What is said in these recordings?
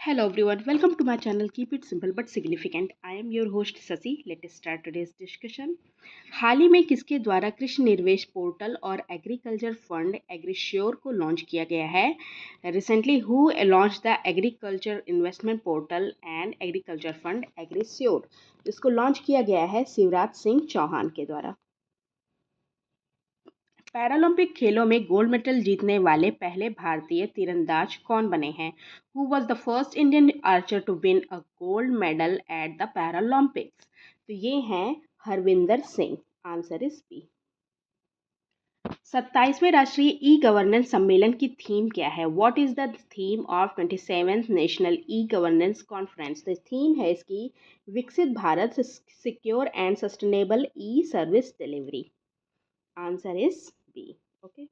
Hello everyone, welcome to my channel. Keep it simple but significant. I am your host Sasi. Let's start today's discussion. हाल ही में किसके द्वारा कृषि निवेश portal और एग्रीकल्चर फंड एग्रीश्योर को लॉन्च किया गया है? Recently who launch the agriculture investment portal and agriculture fund AgriSure? इसको लॉन्च किया गया है शिवराज सिंह चौहान के द्वारा। पैरालंपिक खेलों में गोल्ड मेडल जीतने वाले पहले भारतीय तीरंदाज कौन बने हैं? Who was the first Indian archer to win a gold medal at the Paralympics? तो ये हैं Harvinder Singh. Answer is B. 27वें राष्ट्रीय ई गवर्नेंस सम्मेलन की थीम क्या है? What is the theme of 27th national e governance conference? तो थीम है इसकी Viksit Bharat, secure and sustainable e service delivery. Answer is B. Okay.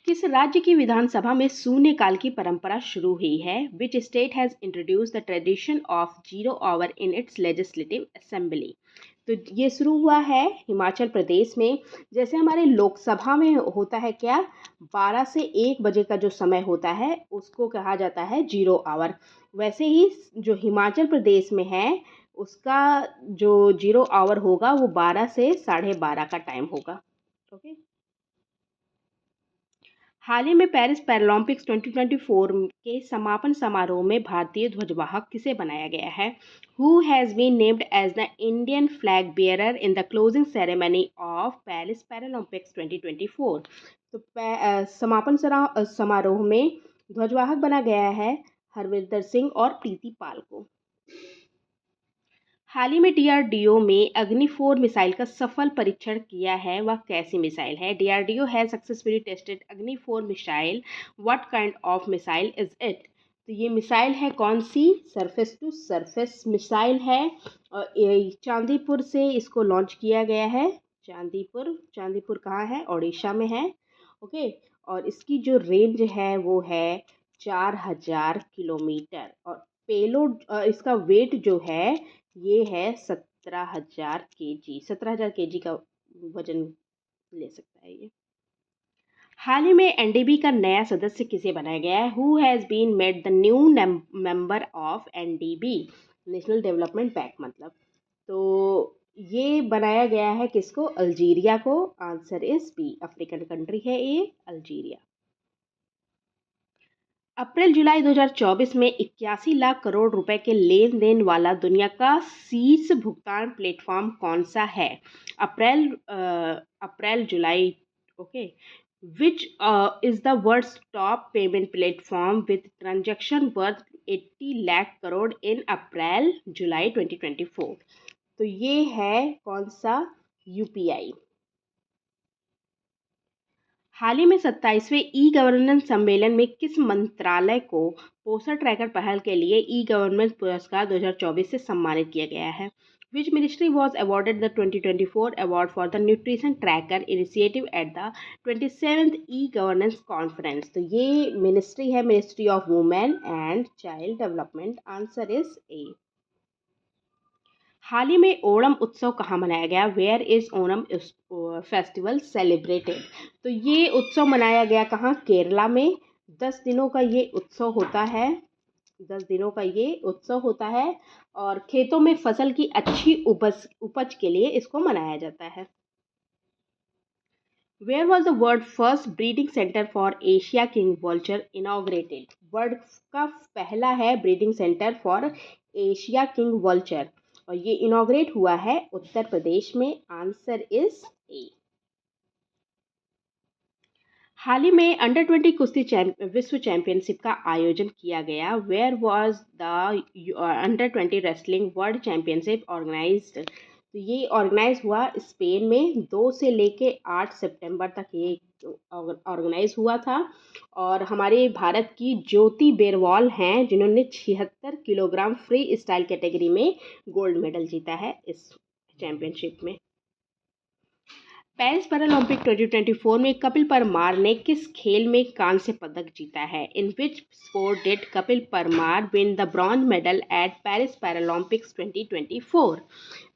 किस राज्य की विधानसभा में शून्यकाल की परंपरा शुरू हुई है? Which state has introduce the tradition of zero hour in its legislative assembly? तो ये शुरू हुआ है हिमाचल प्रदेश में। जैसे हमारे लोकसभा में होता है क्या, 12 से 1 बजे का जो समय होता है उसको कहा जाता है जीरो आवर, वैसे ही जो हिमाचल प्रदेश में है उसका जो जीरो आवर होगा वो 12 से 12:30 का टाइम होगा। ओके। हाल ही में पेरिस पैरालंपिक्स 2024 के समापन समारोह में भारतीय ध्वजवाहक किसे बनाया गया है? Who has been named as the Indian flag bearer in the closing ceremony of Paris Paralympics 2024? तो समापन समारोह में ध्वजवाहक बना गया है हरविंदर सिंह और प्रीति पाल को। हाल ही में डीआरडीओ में अग्नि-4 मिसाइल का सफल परीक्षण किया है, वह कैसी मिसाइल है? DRDO has successfully tested Agni four missile. What kind of missile is it? तो ये मिसाइल है कौन सी? सरफेस टू सरफेस मिसाइल है और ये चांदीपुर से इसको लॉन्च किया गया है। चांदीपुर कहाँ है? ओडिशा में है। ओके। और इसकी जो रेंज है वो है 4000 किलोमीटर और पेलोड इसका वेट जो है ये है 17,000 केजी। 17,000 केजी का वजन ले सकता है ये। हाल ही में एनडीबी का नया सदस्य किसे बनाया गया है? Who has been made the new member of NDB? National development bank मतलब। तो ये बनाया गया है किसको? अल्जीरिया को। Answer is B. African country है ये अल्जीरिया। अप्रैल जुलाई 2024 में 81 लाख करोड़ रुपए के लेन देन वाला दुनिया का शीर्ष भुगतान प्लेटफॉर्म कौन सा है? April July. Okay. Which is the world's top payment platform with transaction worth 80 lakh crore in April July 2024? तो ये है कौन सा? यूपीआई। हाल ही में 27वें ई गवर्नेंस सम्मेलन में किस मंत्रालय को पोषण ट्रैकर पहल के लिए ई गवर्नेंस पुरस्कार 2024 से सम्मानित किया गया है? Which ministry was awarded the 2024 award for the nutrition tracker initiative at the 27th e governance conference? तो ये मिनिस्ट्री है ministry of women and child development. Answer is A. हाल ही में ओणम उत्सव कहाँ मनाया गया? Where is Onam festival celebrated? तो ये उत्सव मनाया गया कहाँ? केरला में। 10 दिनों का ये उत्सव होता है। 10 दिनों का ये उत्सव होता है और खेतों में फसल की अच्छी उपज के लिए इसको मनाया जाता है। Where was the world first breeding center for Asia king vulture inaugurated? World का पहला है breeding centre for Asia king vulture और ये इनॉग्रेट हुआ है उत्तर प्रदेश में। Answer is A. हाल ही में अंडर 20 कुश्ती विश्व चैंपियनशिप का आयोजन किया गया। Where was the under 20 wrestling world championship organized? तो ये ऑर्गेनाइज हुआ स्पेन में। 2 से लेके 8 सितंबर तक ये ऑर्गेनाइज हुआ था और हमारे भारत की ज्योति बेरवाल हैं जिन्होंने 76 किलोग्राम फ्री स्टाइल कैटेगरी में गोल्ड मेडल जीता है इस चैंपियनशिप में। पेरिस पैरालंपिक 2024 में कपिल परमार ने किस खेल में कांस्य पदक जीता है? In which sport did Kapil Parmar win the bronze medal at Paris Paralympics 2024?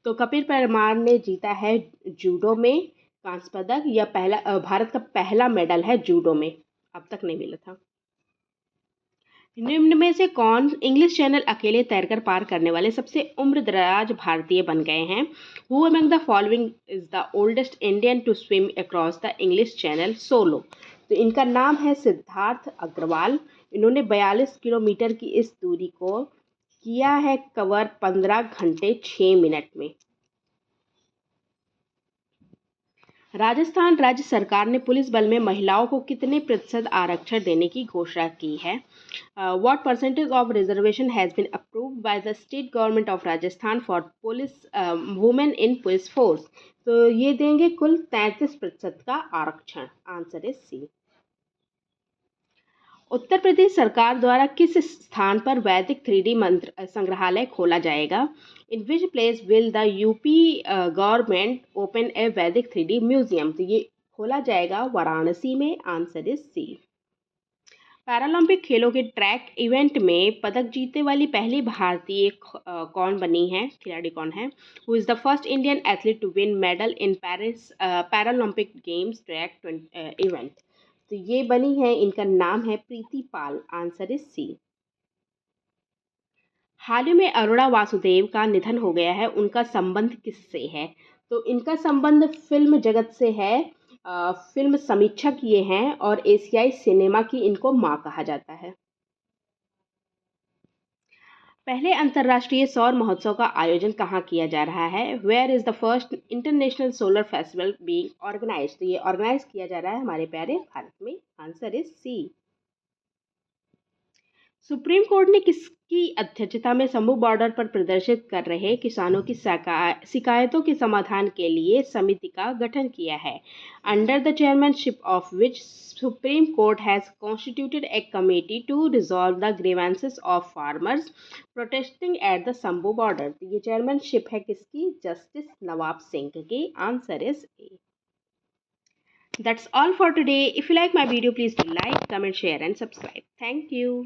तो कपिल परमार ने जीता है जूडो में कांस्य पदक। यह पहला भारत का पहला मेडल है जूडो में, अब तक नहीं मिला था। निम्न में से कौन इंग्लिश चैनल अकेले तैरकर पार करने वाले सबसे उम्रदराज भारतीय बन गए हैं? Who among the following is the oldest Indian to swim across the English Channel solo? तो इनका नाम है सिद्धार्थ अग्रवाल। इन्होंने 42 किलोमीटर की इस दूरी को किया है कवर 15 घंटे 6 मिनट में। राजस्थान राज्य सरकार ने पुलिस बल में महिलाओं को कितने प्रतिशत आरक्षण देने की घोषणा की है? What percentage of reservation has been approved by the state government of Rajasthan for police women in police force? तो ये देंगे कुल 33% का आरक्षण। आंसर इज सी। उत्तर प्रदेश सरकार द्वारा किस स्थान पर वैदिक 3D मंत्र संग्रहालय खोला जाएगा? In which place will the UP government open a Vedic 3D museum? तो ये खोला जाएगा वाराणसी में। Answer is C. पैरालंपिक खेलों के ट्रैक इवेंट में पदक जीतने वाली पहली भारतीय कौन बनी है, खिलाड़ी कौन है? Who is the first Indian athlete to win medal in Paris Paralympic games track event? तो ये बनी है, इनका नाम है प्रीति पाल। आंसर इज सी। हाल ही में अरोड़ा वासुदेव का निधन हो गया है, उनका संबंध किससे है? तो इनका संबंध फिल्म जगत से है। फिल्म समीक्षक ये हैं और एशियाई सिनेमा की इनको माँ कहा जाता है। पहले अंतर्राष्ट्रीय सौर महोत्सव का आयोजन कहाँ किया जा रहा है? Where is the first international solar festival being organized? तो ये ऑर्गेनाइज किया जा रहा है हमारे प्यारे भारत में। Answer is C. Supreme Court ने किसकी अध्यक्षता में समूह बॉर्डर पर प्रदर्शित कर रहे किसानों की शिकायतों के समाधान के लिए समिति का गठन किया है? Under the chairmanship of which Supreme Court has constituted a committee to resolve the grievances of farmers protesting at the Shambhu border? तो ये चेयरमैनशिप है किसकी? जस्टिस नवाब सिंह की। Answer is A. That's all for today. If you like my video, please do like, comment, share and subscribe. Thank you.